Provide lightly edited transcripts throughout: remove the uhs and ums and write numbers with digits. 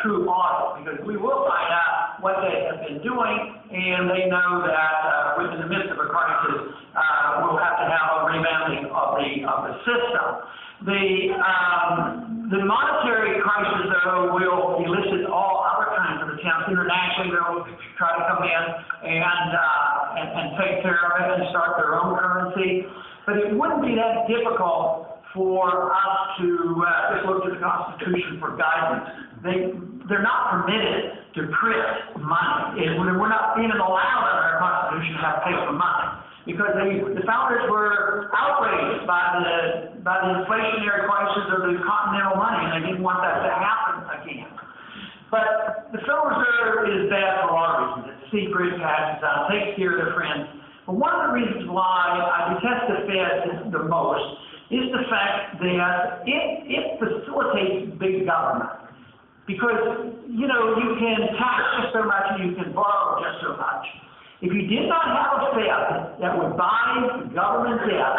true audit, because we will find out what they have been doing, and they know that within the midst of a crisis, we'll have to have a revamping of the system. The monetary crisis, though, will elicit all other kinds of attempts. Internationally, they'll try to come in and take care of it and start their own currency. But it wouldn't be that difficult for us to just look to the Constitution for guidance. They're not permitted to print money. We're not even allowed under our Constitution to have paper money, because the founders were outraged by the inflationary crisis of the continental money, and they didn't want that to happen again. But the Federal Reserve is bad for a lot of reasons. It's secret, passes out, takes care of their friends. But one of the reasons why I detest the Fed the most is the fact that it facilitates big government. Because, you can tax just so much and you can borrow just so much. If you did not have a Fed that would buy government debt,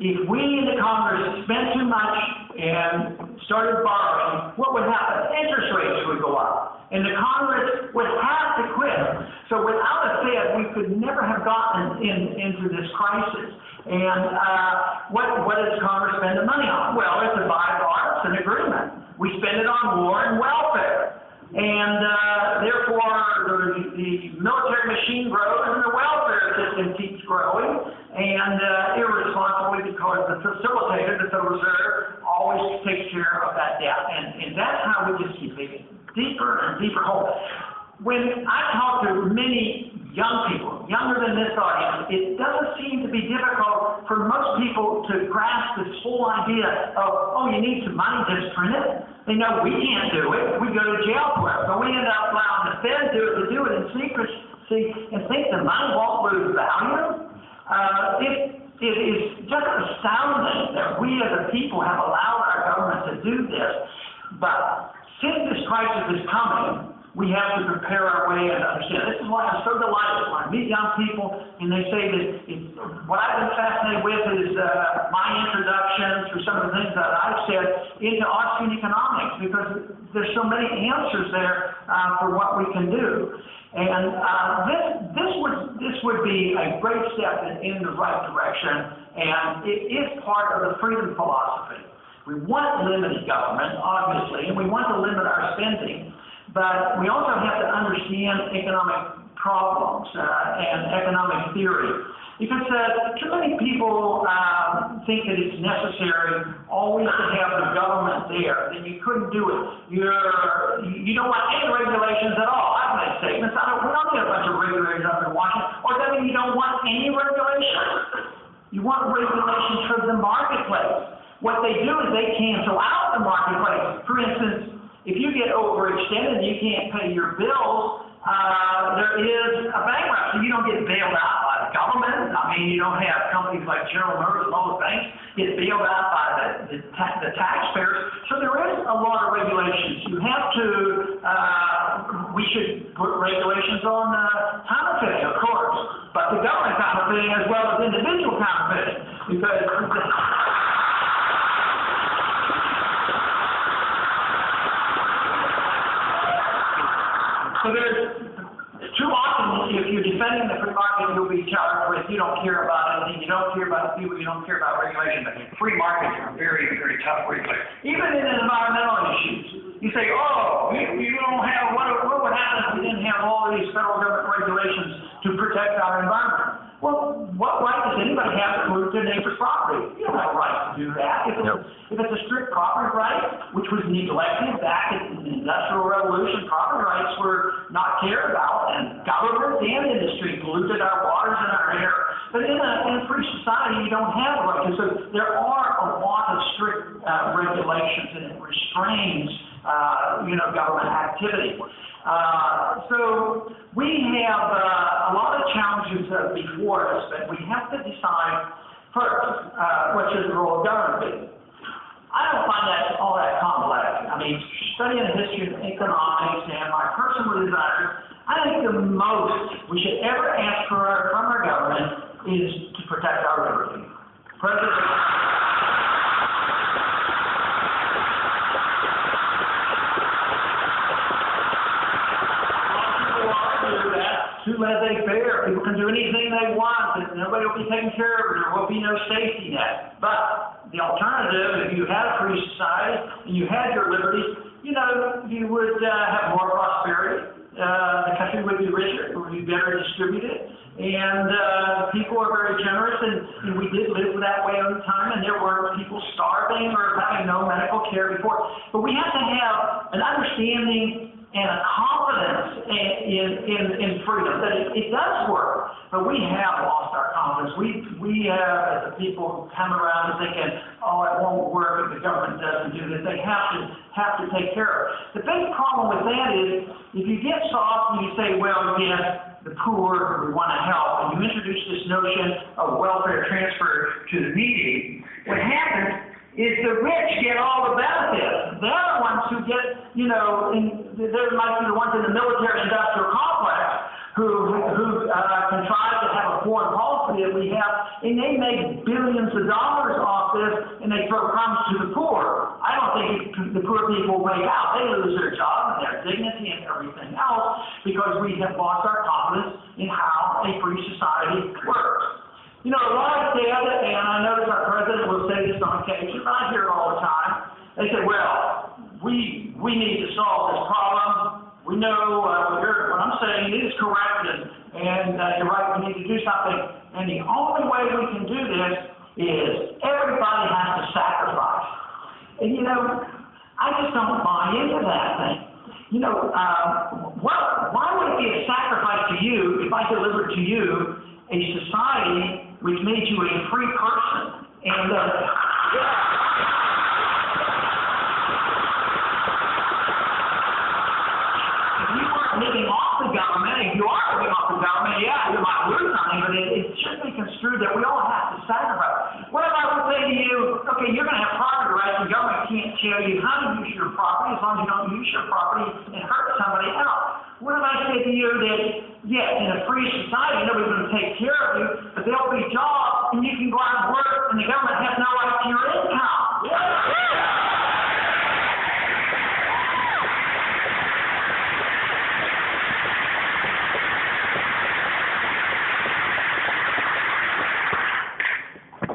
if we in the Congress spent too much and started borrowing, what would happen? Interest rates would go up, and the Congress would have to quit. So without a Fed, we could never have gotten into this crisis. And what does Congress spend the money on? Well, it's a bipartisan agreement. We spend it on war and welfare. And therefore, the military machine grows and the welfare system keeps growing. And irresponsibly, because the facilitator, the Federal Reserve, always takes care of that debt. And that's how we just keep digging deeper and deeper hole. When I talk to many young people, younger than this audience, it doesn't seem to be difficult for most people to grasp this whole idea of, oh, you need some money, just print it. They know we can't do it. We go to jail for it. So we end up allowing the Fed to do it in secrecy and think the money won't lose value. It is just astounding that we as a people have allowed our government to do this. But since this crisis is coming, we have to prepare our way and understand. This is why I'm so delighted when I meet young people and they say that what I've been fascinated with is my introduction through some of the things that I've said into Austrian economics, because there's so many answers there for what we can do. And this would be a great step in the right direction, and it is part of the freedom philosophy. We want limited government, obviously, and we want to limit our spending. But we also have to understand economic problems and economic theory. Because too many people think that it's necessary always to have the government there, that you couldn't do it. You don't want any regulations at all. I've made statements. We don't need a bunch of regulators up in Washington. Or does that mean you don't want any regulations? You want regulations for the marketplace. What they do is they cancel out the marketplace. For instance, if you get overextended and you can't pay your bills, there is a bankruptcy. You don't get bailed out by the government. I mean, you don't have companies like General Motors and all the banks get bailed out by the taxpayers. So there is a lot of regulations. You have to, we should put regulations on counterfeiting, of course, but the government counterfeiting as well as individual counterfeiting, because so there's too often, if you're defending the free market, you'll be charged with you don't care about anything, you don't care about the people, you don't care about regulation. But free markets are very, very tough regulation. Even in environmental issues, you say, oh, you don't have, what would happen if we didn't have all these federal government regulations to protect our environment? Well, what right does anybody have to move to a neighbor's property? You don't have a right to do that. If it's a strict property right, which was neglected back in the Industrial Revolution, property rights were not cared about, and government and industry polluted our waters and our air. But in a free society, you don't have a right to. So there are a lot of strict regulations, and it restrains government activity. So we have a lot of challenges before us, but we have to decide first what should the role of government be. I don't find that all that complex. I mean, studying the history of economics and my personal desires, I think the most we should ever ask from our government is to protect our liberty. laissez-faire. People can do anything they want, and nobody will be taken care of, and there will be no safety net. But the alternative, if you had a free society and you had your liberties, you know, you would have more prosperity. The country would be richer, it would be better distributed, and people are very generous, and we did live that way over time, and there were people starving or having no medical care before. But we have to have an understanding and a confidence in freedom, that it does work, but we have lost our confidence. We have, as a people, come around and thinking, oh, it won't work if the government doesn't do this. They have to take care of it. The big problem with that is, if you get soft and you say, well, yes, the poor, we want to help, and you introduce this notion of welfare transfer to the needy, what happens is the rich get all the benefits. They're the ones who get, you know, they might be the ones in the military-industrial complex who contrive to have a foreign policy that we have, and they make billions of dollars off this, and they throw crumbs to the poor. I don't think the poor people wake out. They lose their job and their dignity and everything else because we have lost our confidence in how a free society works. You know, a lot of data, and I notice our president will say this on occasion, but I hear it all the time. They say, well, we need to solve this problem. We know what I'm saying is correct, and you're right, we need to do something. And the only way we can do this is everybody has to sacrifice. And, you know, I just don't buy into that thing. You know, why would it be a sacrifice to you if I delivered to you a society which made you a free person? And if you weren't living off the government, if you are living off the government, yeah, you might lose something, but it should be construed that we all have to sacrifice. What if I would say to you, okay, you're going to have property rights, and the government can't tell you how to use your property as long as you don't use your property and hurt somebody else? What if I say to you that, yes, in a free society, nobody's going to take care of you, but there'll be jobs, and you can go out and work, and the government has no right to your income?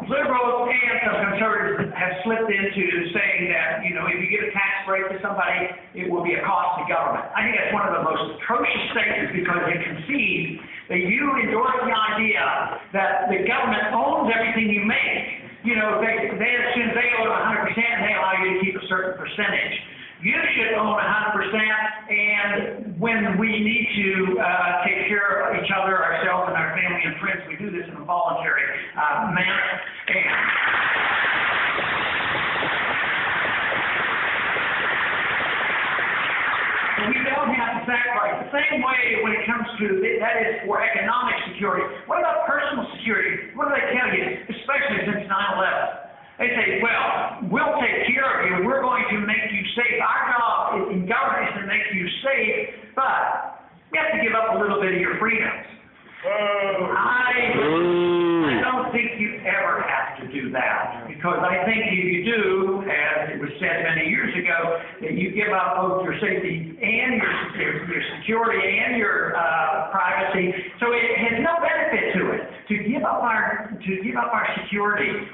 Liberals and some conservatives have slipped into saying that, you know, if you give a tax break to somebody, it will be a cost to government. I think that's one of the most atrocious statements because it concedes that you endorse the idea that the government owns everything you make. You know, they assume they own 100% and they allow you to keep a certain percentage. You should own 100%, and when we need to take care of each other, ourselves, and our family and friends, we do this in a voluntary manner. And we don't have to sacrifice. The same way when it comes to, that is for economic security. What about personal security? What do they tell you, especially since 9/11? They say, well, we'll take care of you. We're going to make you safe. Our job in government is to make you safe, but you have to give up a little bit of your freedoms. I don't think you ever have to do that, because I think if you do, as it was said many years ago, that you give up both your safety and your security and your privacy. So it has no benefit to it to give up our security,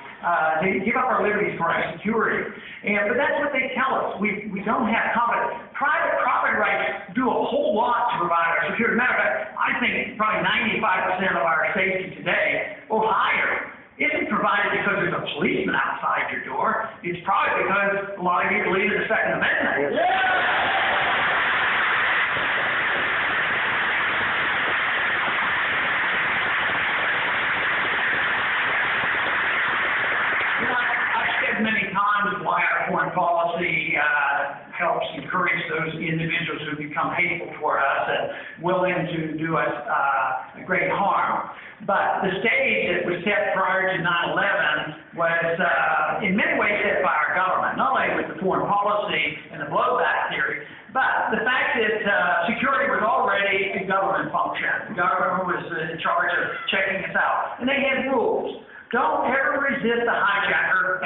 to give up our liberties for our security. But that's what they tell us. We don't have confidence. Private property rights do a whole lot to provide our security. Matter of fact, I think probably 95% of our safety today, or higher, isn't provided because there's a policeman outside your door. It's probably because a lot of you believe in the Second Amendment. I've said many times why our foreign policy helps encourage those individuals who become hateful toward us and willing to do us great harm. But the stage that was set prior to 9/11 was in many ways set by our government, not only with the foreign policy and the blowback theory, but the fact that security was already a government function. The government was in charge of checking us out. And they had rules. Don't ever resist a hijacker.